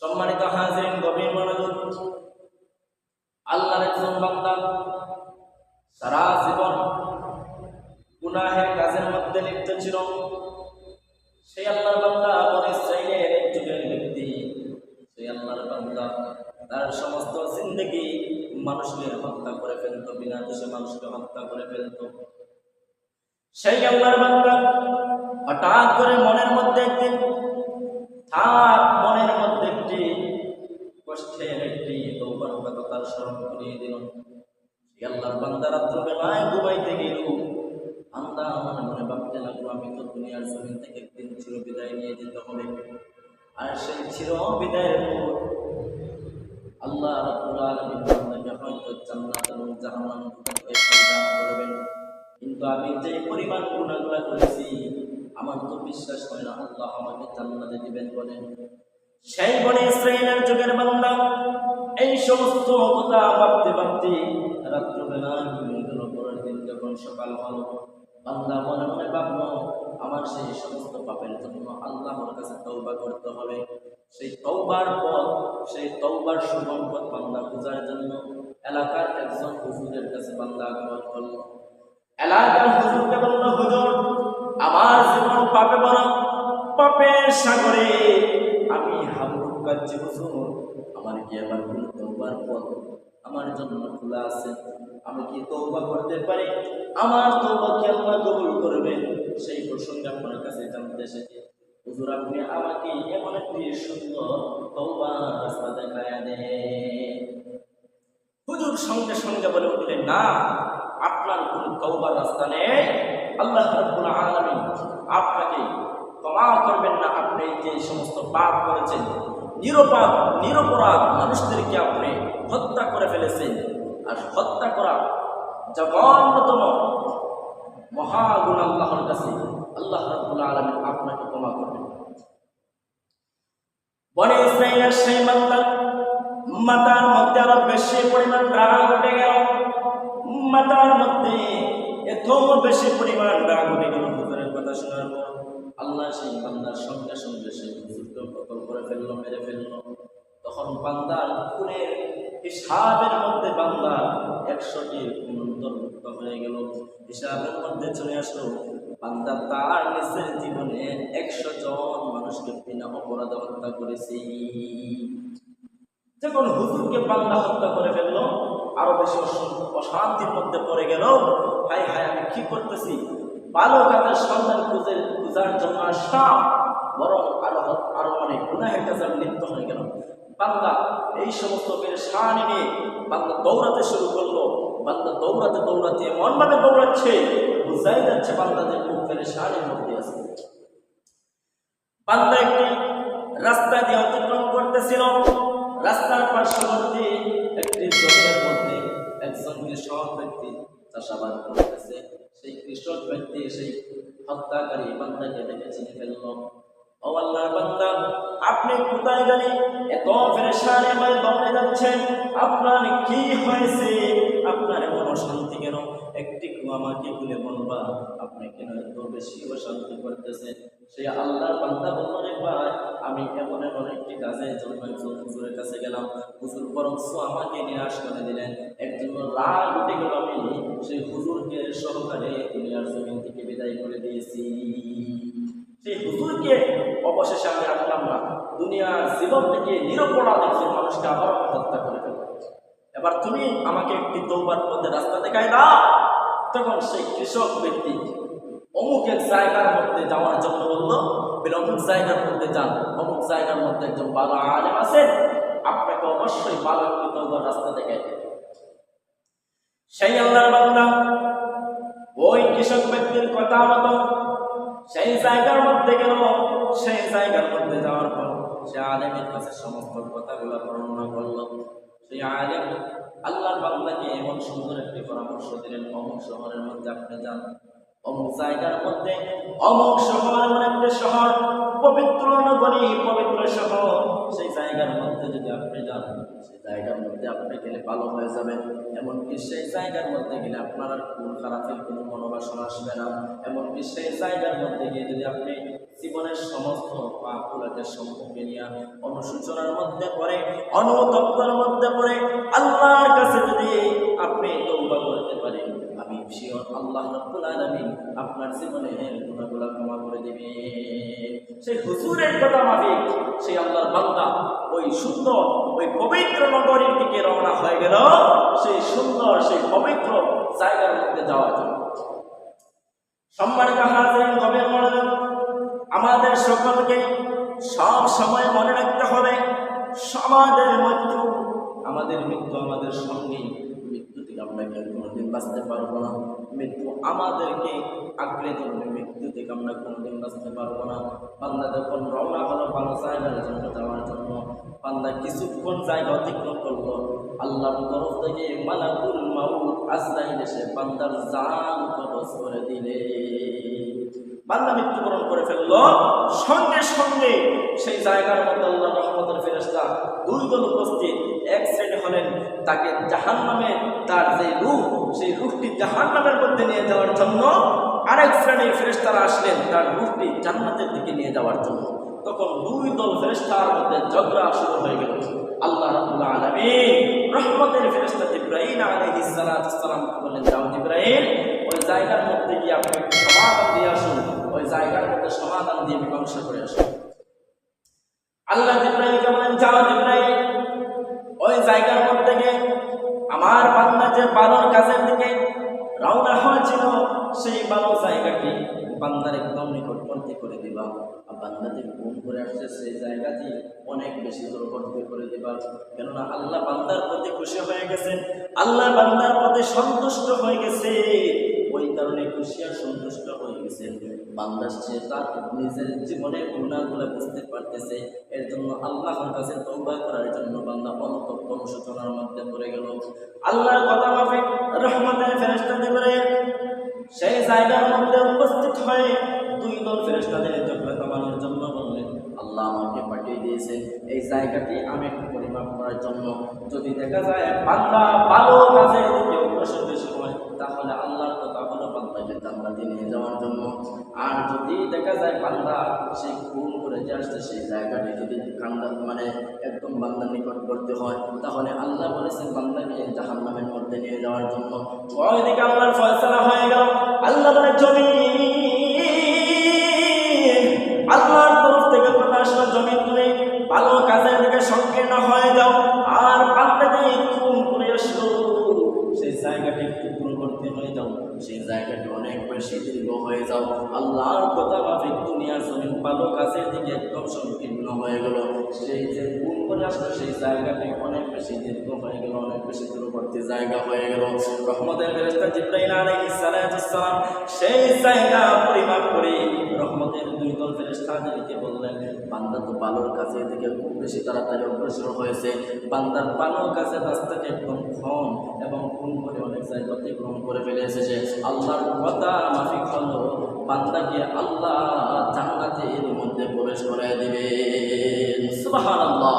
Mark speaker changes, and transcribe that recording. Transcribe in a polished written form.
Speaker 1: সম্মানিত হাজিরিন, গভীর মনোযোগ। আল্লাহর একজন বান্দা সারা জীবন গুনাহের কাজের মধ্যে লিপ্ত ছিল। সেই আল্লাহর বান্দা বনী ইসরাঈলের এক যুগের ব্যক্তি। সেই আল্লাহর বান্দা তার সমস্ত জিন্দেগি মানুষকে হত্যা করে ফেলত, বিনা দোষে মানুষকে হত্যা করে ফেলত। সেই আল্লাহর বান্দা হঠাৎ করে মনের মধ্যে একদিন একটি কষ্টের একটি তওবার কথা তার স্মরণ করিয়ে দিল। আল্লাহর বান্দা রাত্রবেলায় ঘুমাইতে গেল, বান্দা মনে মনে ভাবতে লাগলো, আমি তো দুনিয়ার জমিন থেকে একদিন চির বিদায় নিয়ে যেতে হবে। আর সেই চির বিদায়ের পর আল্লাহ রাব্বুল আলামিন বান্দাকে হয়তো জান্নাত এবং জাহান্নাম দুটোকে দান করবেন। কিন্তু আমি যে পরিমাণ গুনাহগুলো করেছি, আমার তো বিশ্বাস হয় না আল্লাহ আমাকে জান্নাতে দিবেন বলেন। সেই বনী ইসরাঈলের যুগের বান্দা এই সমস্ত কথা ভাবতে ভাবতে রাত্রবেলা ঘুমিয়ে গেল। পরের দিন যখন সকাল হলো, বান্দা মনে মনে ভাবলো, আমার সেই সমস্ত পাপের জন্য আল্লাহর কাছে তওবা করতে হবে। সেই তওবার পথ, সেই তওবার সুগম পথ বান্দা খোঁজার জন্য এলাকার একজন হুজুরের কাছে বান্দা আগমন করল। এলাকার হুজুরকে বলল, হুজুর, আমার জীবন পাপে ভরা, পাপের সাগরে আমি হাবুডুব কাটছি। হুজুর, আমার কি আবার কোনো তওবার পথ আমার জন্য খোলা আছে? আমি কি তওবা করতে পারি? আমার তওবা কি আল্লাহ কবুল করবেন? সেই প্রসঙ্গে আপনার কাছে জানতে এসেছি। হুজুর, আপনি আমাকে এমন একটি সুন্দর তওবার রাস্তা দেখায়া দেন। হুজুর সঙ্গে সঙ্গে বলে উঠলেন, না, আপনার কোন তওবার রাস্তা নেই। আল্লাহ রাব্বুল আলামিন আপনাকে ক্ষমা করবেন না। আপনি যে সমস্ত পাপ করেছেন, নিরপরাধ মানুষদেরকে আপনি হত্যা করে ফেলেছেন। আর হত্যা করা জঘন্যতম মহাগুণ আল্লাহর কাছে। আল্লাহ রাব্বুল আলামিন আপনাকে ক্ষমা করবেন। বনী ইসরাঈলের সেই বান্দার মাথার মধ্যে আরো বেশি পরিমাণ রাগ উঠে গেল। মাথার মধ্যে এত বেশি পরিমাণ রাগ উঠে গেল হুজুরের কথা শোনার পর। আল্লাহ সেই বান্দার সঙ্গে সঙ্গে সেই হুজুরকে কতল করে ফেললো, মেরে ফেললো। তখন বান্দার খুনের হিসাবের মধ্যে বান্দা 100টি খুন অন্তর্ভুক্ত হয়ে গেল। হিসাবের মধ্যে চলে আসলো বান্দা তার নিজের জীবনে 100 জন মানুষকে বিনা অপরাধে হত্যা করেছে। যখন হুজুরকে বান্দা হত্যা করে ফেললো, আরো বেশি অশান্তির মধ্যে পড়ে গেল। হায় হায়, আমি কি করতেছি? ভালো কাজের সন্ধান খুঁজার জন্য আসলাম, বরং আরো অনেক গুনাহের কাজে আমি লিপ্ত হয়ে গেলাম। বান্দা এই সমস্ত পেরেশানি নিয়ে বান্দা দৌড়াতে শুরু করলো। বান্দা দৌড়াতে দৌড়াতে এমন ভাবে দৌড়াচ্ছে, বুঝাই যাচ্ছে বান্দা যে খুব পেরেশানির মধ্যে আছে। বান্দা একটি রাস্তা দিয়ে অতিক্রম করতেছিল। রাস্তার পার্শ্ববর্তী একটি জমির মধ্যে একজন কৃষক ব্যক্তি চাষাবাদ করতেছে। সেই কৃষক ব্যক্তি সেই হত্যাকারী বান্দাকে দেখে চিনে ফেলল। ও আল্লাহর বান্দা, আপনি কোথায় জানি এত পেরেশানি হয়ে দৌড়ে যাচ্ছেন? আপনার কি হয়েছে? আপনার এমন অশান্তি কেন? একটি আমাকে খুলে বলবা, আপনি কেন এত বেশি অশান্তি করতেছেন? সেই আল্লাহর বান্দা বলল, রে ভাই, আমি এমন একটি কাজে জন্য একজন হুজুরের কাছে গেলাম। হুজুর বরঞ্চ আমাকে নিরাশ করে দিলেন। একজন রাগ উঠে গেল, আমি সেই হুজুরকে সহকারে দুনিয়ার জমিন থেকে বিদায় করে দিয়েছি। সেই হুজুরকে অবশেষে আমি রাখলাম না, দুনিয়ার জীবন থেকে নিরপরাধ একজন মানুষকে আবার হত্যা করে ফেললাম। এবার তুমি আমাকে একটি তওবার পথে রাস্তা দেখাই দাও। তখন সেই কৃষক ব্যক্তি অমুক এক জায়গার মধ্যে যাওয়ার জন্য বললো, অমুক জায়গার মধ্যে যান, অমুক জায়গার মধ্যে একজন ভালো আলেম আছেন, আপনাকে অবশ্যই ভালো একটি তওবার রাস্তা দেখাই দেবে। সেই আল্লাহর বান্দা ওই কৃষক ব্যক্তির কথা মতো সেই জায়গার মধ্যে গেল। সেই জায়গার মধ্যে যাওয়ার পর সে আলেমের কাছে সমস্ত কথাগুলো বর্ণনা করল। সেই আলেম আল্লাহর বান্দাকে এমন সুন্দর একটি পরামর্শ দিলেন, অমুক শহরের মধ্যে আপনি যান, অমুক জায়গার মধ্যে, অমুক শহর এমন একটা শহর, পবিত্র নগরী, পবিত্র শহর। সেই জায়গার মধ্যে যদি আপনি যান, সেই জায়গার মধ্যে আপনি গেলে ভালো হয়ে যাবেন। এমনকি সেই জায়গার মধ্যে গেলে আপনার আর খুন খারাপের কোনো মনোবাসনা আসবে না। এমনকি সেই জায়গার মধ্যে গিয়ে যদি আপনি জীবনের সমস্ত পাপগুলোকে সম্মুখে নিয়ে অনুশোচনার মধ্যে পড়ে, অনুতপ্তের মধ্যে পড়ে আল্লাহর কাছে যদি আপনি তওবা করতে পারেন, আমি শিওর আল্লাহ রাব্বুল আলামিন আপনার জীবনের গুনাহগুলো ক্ষমা করে দিবে। সেই হুজুরের কথা মাফিক সেই আল্লাহর বান্দা ওই সুন্দর ওই পবিত্র নগরীর দিকে রওনা হয়ে গেল, সেই সুন্দর সেই পবিত্র জায়গার মধ্যে যাওয়ার জন্য। সম্মানিত হাজিরিন, গভীর মনোযোগ, আমাদের সকলকে সব সময় মনে রাখতে হবে আমাদের মৃত্যু আমাদের সঙ্গে। মৃত্যু থেকে আমরা কেউ কোনোদিন বাঁচতে পারবো না, মৃত্যু আমাদেরকে আঁকড়ে ধরবে, মৃত্যু থেকে আমরা কোনোদিন বাঁচতে পারবো না। বান্দা যখন রওনা হলো ভালো জায়গার জন্য যাওয়ার জন্য, বান্দা কিছুক্ষণ জায়গা অতিক্রম করলো, আল্লাহর তরফ থেকে মালাকুল মাউত আজরাইল এসে বান্দার জান কবজ করে দিলে, বান্দা মৃত্যুবরণ করে ফেললো, সঙ্গে সঙ্গে সেই জায়গার মধ্যে আল্লাহ রহমতের ফেরেশতা দুই দল উপস্থিত। এক শ্রেণী হলেন তাকে জাহান্নামে, তার যে রূহ সেই রূহটি জাহান্নামের মধ্যে নিয়ে যাওয়ার জন্য, আরেক শ্রেণীর ফেরেশতারা আসলেন তার রূহটি জান্নাতের দিকে নিয়ে যাওয়ার জন্য। তখন দুই দল ফেরেশতার মধ্যে ঝগড়া শুরু হয়ে গেল। আল্লাহ রাব্বুল আলামিন রহমতের ফেরেশতা জিবরাইল আলাইহিস সালাম বললেন, যাও জিবরাইল, ওই জায়গার মধ্যে গিয়ে আপনি সমাধান দিয়ে আসুন, ওই জায়গার মধ্যে সমাধান দিয়ে মীমাংসা করে আসুন। আল্লাহ জিবরাইলকে বলেন, যাও জিবরাইল, ওই জায়গার মধ্যে গিয়ে আমার বান্দা যে বানর কাজের দিকে রওনা হয়েছিল সেই ভালো জায়গাটি বান্দার একদম নিকটবর্তী করে দিবা। বান্দা যে গুম করে আসছে সেই জায়গাটি অনেক বেশি দূরবর্তী করে দিবা। কেননা আল্লাহ বান্দার প্রতি খুশি হয়ে গেছেন, আল্লাহ বান্দার প্রতি সন্তুষ্ট হয়ে গেছে, ওই কারণে খুশি আর সন্তুষ্ট হয়ে গেছে। বান্দা সে তার নিজের জীবনের গুনাহগুলো বুঝতে পারতেছে, এর জন্য আল্লাহর কাছে তওবা করার জন্য বান্দা অনুতপ্ত অনুশোচনার মধ্যে পড়ে গেল। আল্লাহর কথা মাফিক রহমতের ফেরেশতা জিবরাইল সেই জায়গার মধ্যে উপস্থিত হয়ে দুই দল ফেরেশতাদের ঝগড়া থামানোর জন্য বললেন, আল্লাহ আমাকে পাঠিয়ে দিয়েছে এই জায়গাটি আমি একটু পরিমাপ করার জন্য। যদি দেখা যায় বান্দা ভালো কাজের দিকে অগ্রসর বেশি হয়, তাহলে আল্লাহর কথা হলো বান্দাকে জান্নাতে নিয়ে যাওয়ার জন্য। আর যদি দেখা যায় বান্দা সেই খুন করে যে আসছে সেই জায়গাটি যদি কান্দা মানে একদম বান্দার নিকটবর্তী হয়, তাহলে আল্লাহ বলেছেন বান্দাকে জাহান্নামের মধ্যে নিয়ে যাওয়ার জন্য। ওইদিকে আল্লাহর ফয়সালা হয়ে গেল। আল্লাহ বলে, জমিন, আল্লাহর তরফ থেকে কথা আসলো, জমিন তুমি ভালো কাজের দিকে সংকীর্ণ হয়ে যাও। আর বান্দাকে খুন করে আসলো সেই জায়গাটি একটু দূরবর্তী হয়ে যাও, সেই জায়গাটি অনেক বেশি দীর্ঘ হয়ে যাও। আল্লাহর কথা মাফিক দুনিয়ার জমিন ভালো কাজের দিকে একদম সংকীর্ণ হয়ে গেল, সেই যে খুন করে আসলো সেই জায়গাটি অনেক বেশি দীর্ঘ হয়ে গেল, অনেক বেশি দূরবর্তী জায়গা হয়ে গেল। রহমতের ফেরেশতা জিবরাইল আলাইহিস সালাম সেই জায়গা পরিমাপ করে রহমতের দুই দল ফেরেশতাদেরকে বললেন, বান্দা তো ভালোর কাছে দিকে খুব বেশি তাড়াতাড়ি অগ্রসর হয়েছে, বান্দার ভালোর কাছে রাস্তাকে একদম ক্ষণ এবং খুন করে অনেক জায়গা অতিক্রম করে ফেলে এসেছে। আল্লাহর কথা মাফিক হলো বান্দাকে আল্লাহ জান্নাতের মধ্যে প্রবেশ করায় দিবেন। সুবহানাল্লাহ।